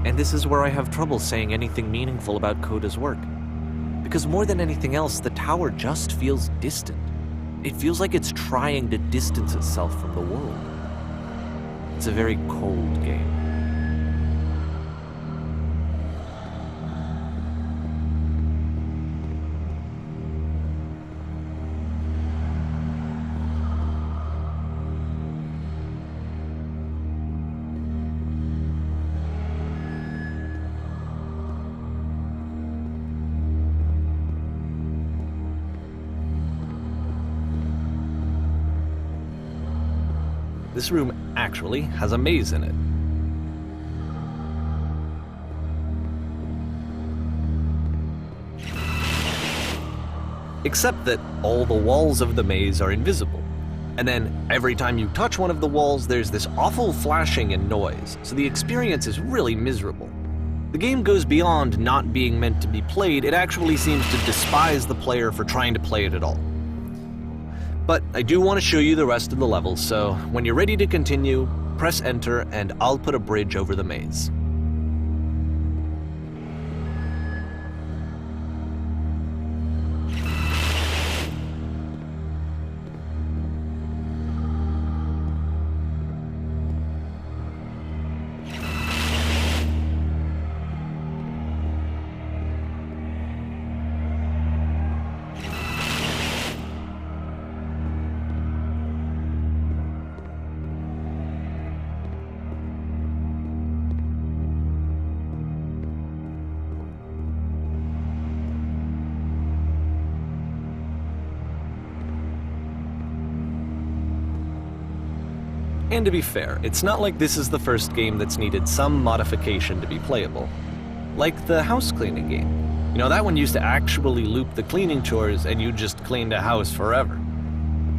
And this is where I have trouble saying anything meaningful about Coda's work. Because more than anything else, the tower just feels distant. It feels like it's trying to distance itself from the world. It's a very cold game. This room actually has a maze in it. Except that all the walls of the maze are invisible. And then every time you touch one of the walls, there's this awful flashing and noise, so the experience is really miserable. The game goes beyond not being meant to be played, it actually seems to despise the player for trying to play it at all. But I do want to show you the rest of the levels, so when you're ready to continue, press enter and I'll put a bridge over the maze. And to be fair, it's not like this is the first game that's needed some modification to be playable. Like the house cleaning game. You know, that one used to actually loop the cleaning chores and you just cleaned a house forever.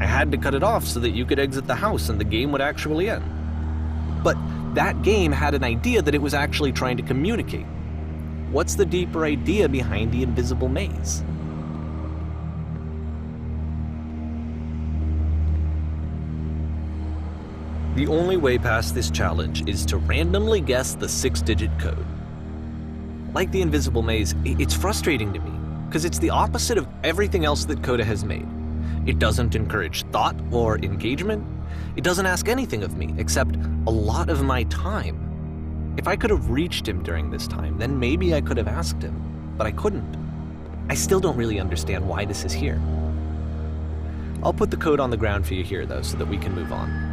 I had to cut it off so that you could exit the house and the game would actually end. But that game had an idea that it was actually trying to communicate. What's the deeper idea behind the invisible maze? The only way past this challenge is to randomly guess the 6-digit code. Like the invisible maze, it's frustrating to me, because it's the opposite of everything else that Coda has made. It doesn't encourage thought or engagement. It doesn't ask anything of me, except a lot of my time. If I could have reached him during this time, then maybe I could have asked him, but I couldn't. I still don't really understand why this is here. I'll put the code on the ground for you here, though, so that we can move on.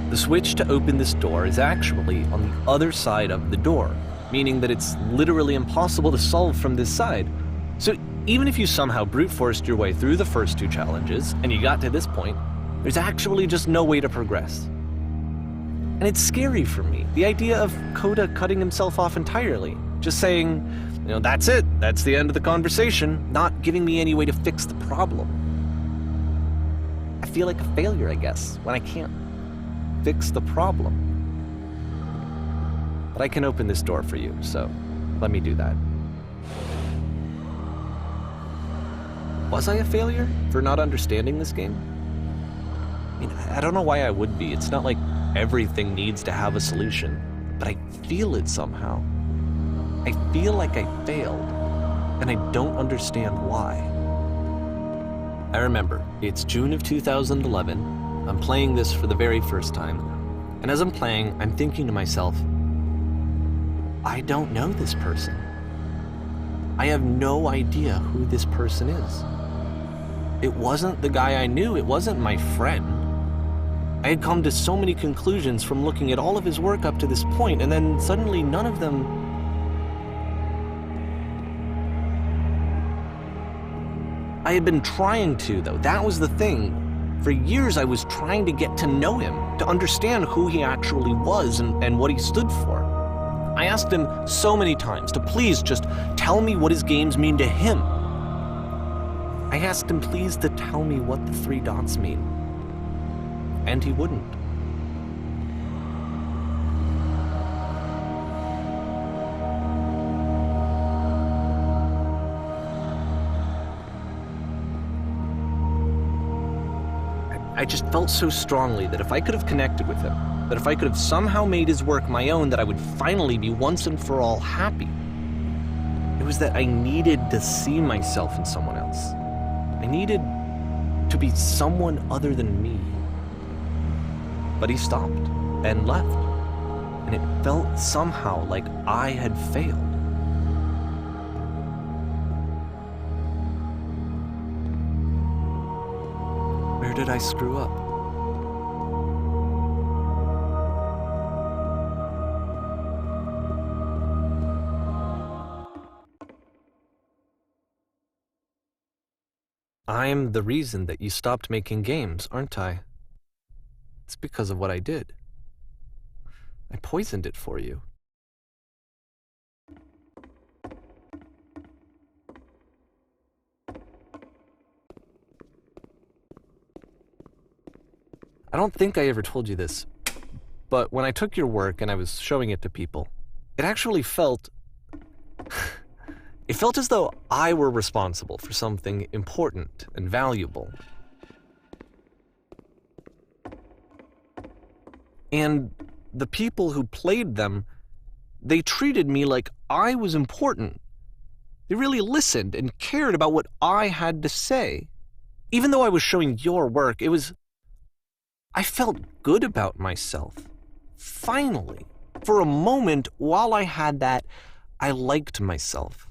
The switch to open this door is actually on the other side of the door, meaning that it's literally impossible to solve from this side. So even if you somehow brute forced your way through the first 2 challenges, and you got to this point, there's actually just no way to progress. And it's scary for me, the idea of Coda cutting himself off entirely, just saying, you know, that's it, that's the end of the conversation, not giving me any way to fix the problem. I feel like a failure, I guess, when I can't fix the problem. But I can open this door for you, so let me do that. Was I a failure for not understanding this game? I mean, I don't know why I would be. It's not like everything needs to have a solution, but I feel it somehow. I feel like I failed, and I don't understand why. I remember, it's June of 2011, I'm playing this for the very first time, and as I'm playing, I'm thinking to myself, I don't know this person. I have no idea who this person is. It wasn't the guy I knew. It wasn't my friend. I had come to so many conclusions from looking at all of his work up to this point, and then suddenly none of them... I had been trying to, though. That was the thing. For years, I was trying to get to know him, to understand who he actually was and what he stood for. I asked him so many times to please just tell me what his games mean to him. I asked him please to tell me what the 3 dots mean. And he wouldn't. I just felt so strongly that if I could have connected with him, that if I could have somehow made his work my own, that I would finally be once and for all happy. It was that I needed to see myself in someone else. I needed to be someone other than me. But he stopped and left, and it felt somehow like I had failed. Where did I screw up? I'm the reason that you stopped making games, aren't I? It's because of what I did. I poisoned it for you. I don't think I ever told you this, but when I took your work and I was showing it to people, it actually felt... It felt as though I were responsible for something important and valuable. And the people who played them, they treated me like I was important. They really listened and cared about what I had to say. Even though I was showing your work, I felt good about myself. Finally. For a moment, while I had that, I liked myself.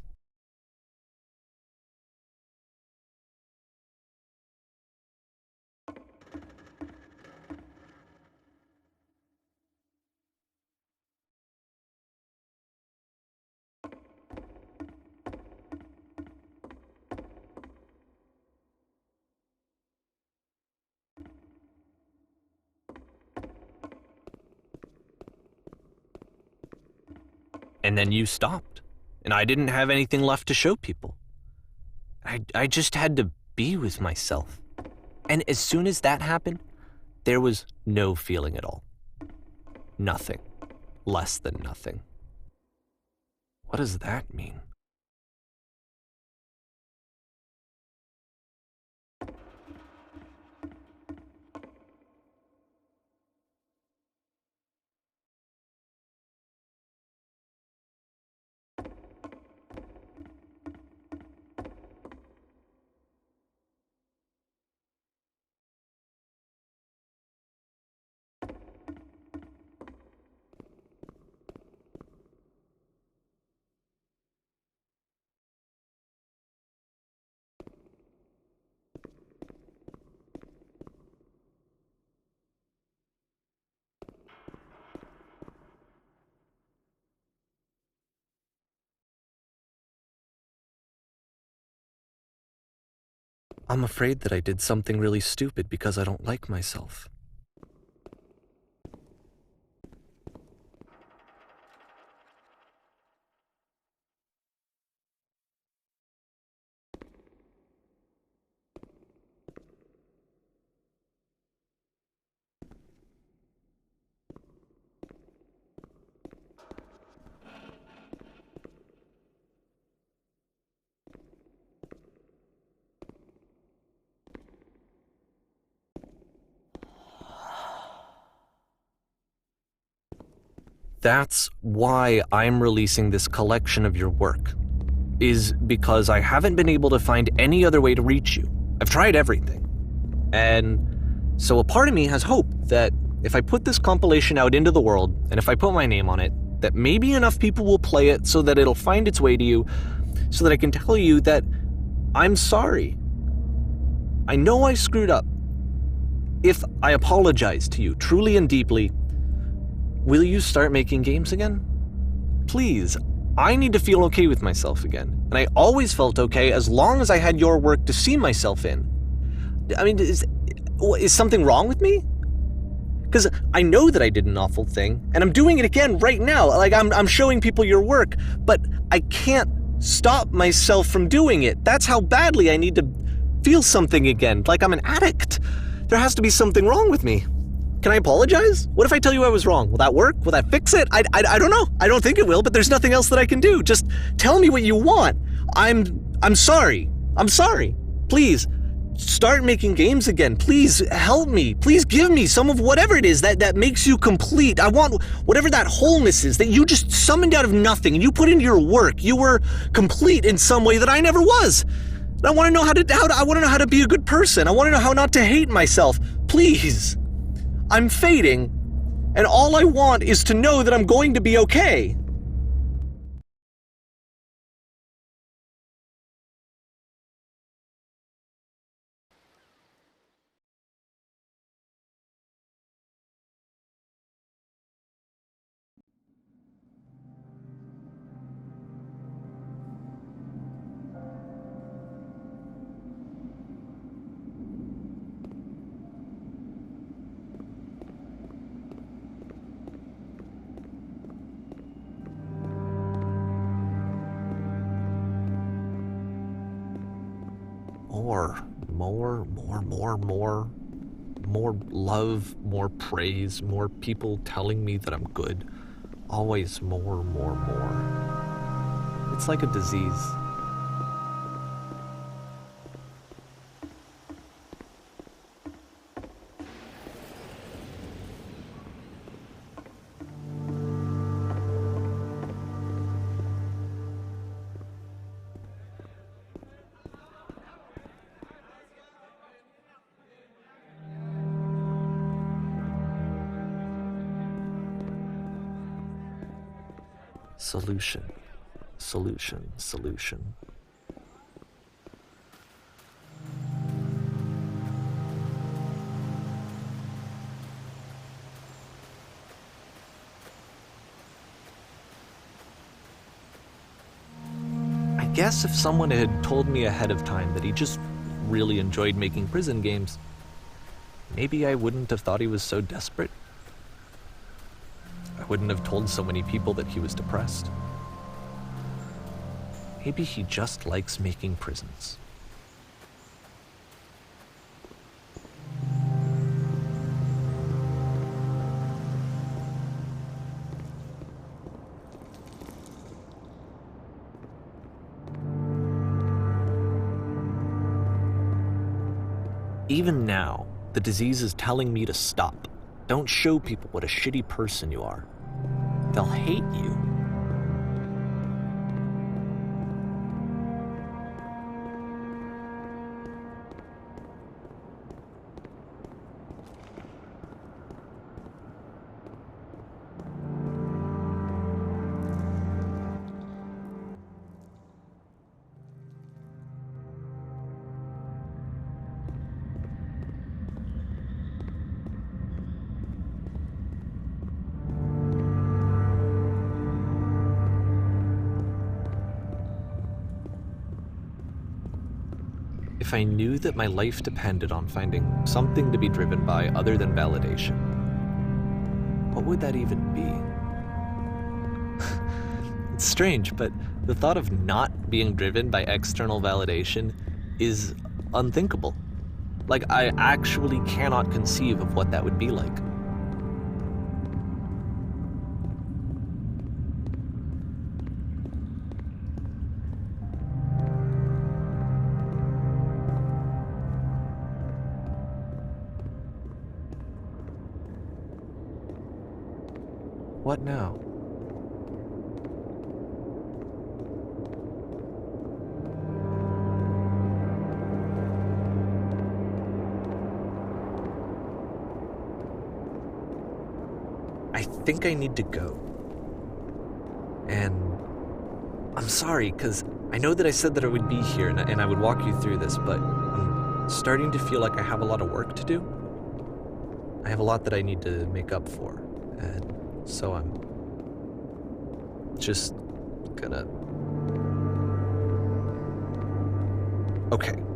And then you stopped, and I didn't have anything left to show people. I just had to be with myself. And as soon as that happened, there was no feeling at all. Nothing. Less than nothing. What does that mean? I'm afraid that I did something really stupid because I don't like myself. That's why I'm releasing this collection of your work, is because I haven't been able to find any other way to reach you. I've tried everything. And so a part of me has hope that if I put this compilation out into the world, and if I put my name on it, that maybe enough people will play it so that it'll find its way to you, so that I can tell you that I'm sorry. I know I screwed up. If I apologize to you truly and deeply, will you start making games again? Please, I need to feel okay with myself again. And I always felt okay as long as I had your work to see myself in. I mean, is something wrong with me? Because I know that I did an awful thing, and I'm doing it again right now. Like, I'm showing people your work, but I can't stop myself from doing it. That's how badly I need to feel something again, like I'm an addict. There has to be something wrong with me. Can I apologize? What if I tell you I was wrong? Will that work? Will that fix it? I don't know. I don't think it will, but there's nothing else that I can do. Just tell me what you want. I'm sorry. I'm sorry. Please, start making games again. Please help me. Please give me some of whatever it is that makes you complete. I want whatever that wholeness is that you just summoned out of nothing and you put into your work. You were complete in some way that I never was. And I want to know how to be a good person. I want to know how not to hate myself. Please. I'm fading, and all I want is to know that I'm going to be okay. More love, more praise, more people telling me that I'm good. Always more. It's like a disease. Solution. I guess if someone had told me ahead of time that he just really enjoyed making prison games, maybe I wouldn't have thought he was so desperate. I wouldn't have told so many people that he was depressed. Maybe he just likes making prisons. Even now, the disease is telling me to stop. Don't show people what a shitty person you are. They'll hate you. If I knew that my life depended on finding something to be driven by other than validation, what would that even be? It's strange, but the thought of not being driven by external validation is unthinkable. Like, I actually cannot conceive of what that would be like. What now? I think I need to go. And I'm sorry, because I know that I said that I would be here and I would walk you through this, but starting to feel like I have a lot of work to do. I have a lot that I need to make up for, and so I'm just gonna... Okay.